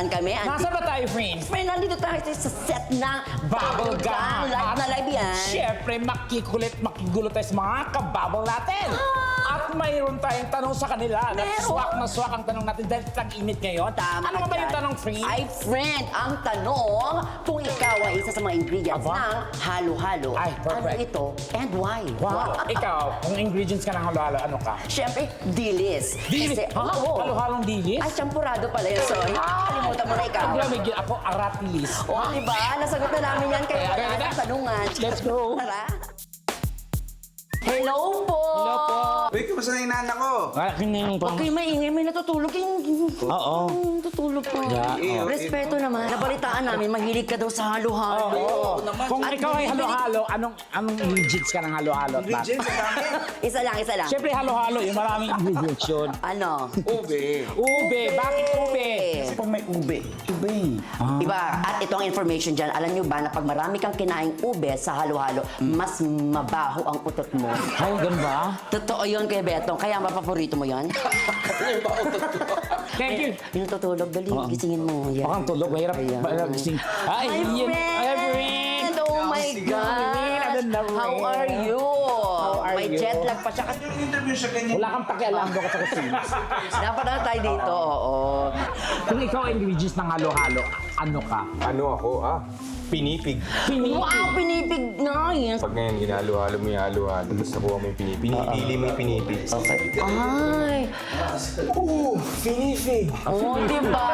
Nasaan kami? Nasaan ba tayo, friends? Friend, nandito tayo sa set ng Bubblegum. Live na live yan. Siyempre, makigulo tayo sa mga kababble natin. At mayroon tayong tanong sa kanila. Swak na swak ang tanong natin dahil tag-init ngayon. Tama ano ka ba yung dyan. tanong, friend? Ay, friend, ang tanong, kung ikaw ay isa sa mga ingredients Aba. ng halo-halo, Ay, perfect. ano ito and why? Wow. Ikaw, kung ingredients ka ng halo-halo, ano ka? Siyempre, dilis. Dilis? Kasi, Ha? oo. Halo-halong dilis? Ay, champurado pala yun. Sorry. Kalimutan mo na ikaw. Ang lamig yun, ako aratilis. O, diba? Nasagot na namin yan kaya Kaya, wala kaya, nang tanungan. Let's go. Tara. Hello po! Hello po. Uy, kamusta na yung nana ko? Aking Huwag kayo maingay, may natutulog yung... Oo. Natutulog pa. Yeah. Respeto naman. Nabalitaan namin, mahilig ka daw sa halo-halo. Kung At ikaw ay bibili- halo-halo, anong ingredients ka ng halo-halo? Ingredients, ang dami. Isa lang, isa lang. Siyempre, halo-halo, yung maraming ingredients yun. Ano? Ube. Ube, bakit ube? Kasi pag may ube, ube. Iba, at itong information dyan, alam nyo ba na pag marami kang kinaing ube sa halo-halo, mas mabaho ang utot mo. Ay, ganun ba? Totoo yun kay Betong, kaya mapaporito mo yun? Thank you. Yung tutulog, dali, gisingin mo. Yan. Bakang tulog, mahirap. Ayan. Mahirap gising. Ay, My yun. friend! Ay, friend! Oh my Friend, God! ano na, How friend? are you? are May you? jet lag pa siya. Kasi Yung interview siya ganyan. Wala kang pakialam doon ka sa kusina. dapat na tayo dito, oo. Kung ikaw ay ingredients ng halo-halo, ano ka? Ano ako? Pinipig. Pinipig. Wow, pinipig na yun. Pag ngayon, ginalo-halo mo yung halo-halo, tapos nakuha mo yung pinipig. Pinipili mo yung pinipig. Okay. Ay, Pinipig! oh, diba?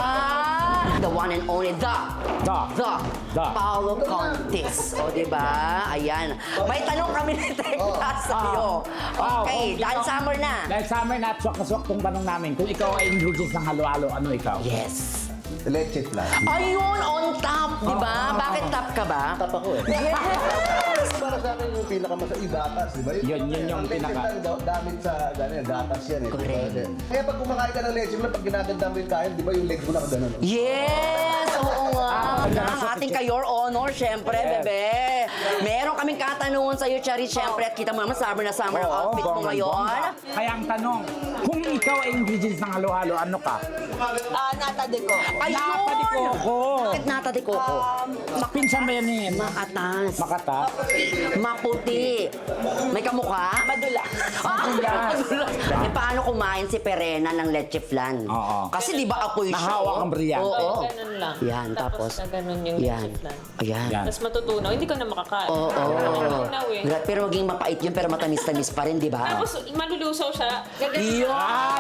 The one and only, the Paolo Contis. O, diba? Ayan. May tanong kami ni Tekla sa'yo. Okay, dahil summer na. Dahil summer na at swak na swak tong tanong namin. Kung ikaw ay ingredients ng halo-halo, ano ikaw? Yes. Leche flan. Ayun, on top, di ba? Bakit top ka ba? Tap ako eh. Yes! Para sa akin yung pinakamasarap, gatas, di ba? Yun yung leche pinaka- flan, damit sa gatas yan eh. Correct. Kaya pag kumakain ka ng leche flan, pag ginaganda mo yung kain, di ba yung legs mo nakaganon? Yes! Oo nga. Ang ating ka-your honor, syempre, Yes. bebe. Meron kaming katanungan sa'yo, Charis, syempre. At kita mo naman, summer na summer ang Oo, outfit mo bongga, ngayon. bongga. Kaya ang tanong, kung ikaw ay ingredients ng halo-halo, ano ka? Nata de ko. Ayun! Nata de coco. Bakit nata de coco? Pinsan ba yan eh? Maatas. Makata? Maputi. May kamukha? Madula. Madulas. Eh, paano kumain si Perena ng leche flan? Oo. Kasi di ba apoy siya? Nahawak ang brilyante. Oo. Ganun lang. Yan, tapos. na ganun yung Yan. leche flan. Ayan. Yan. Tapos matutunaw. Hindi ko na makakain. Oo. Matutunaw eh. Pero maging mapait yun, pero matamis-tamis pa rin, di ba? Tapos malulusaw siya. Gaganon. Yun!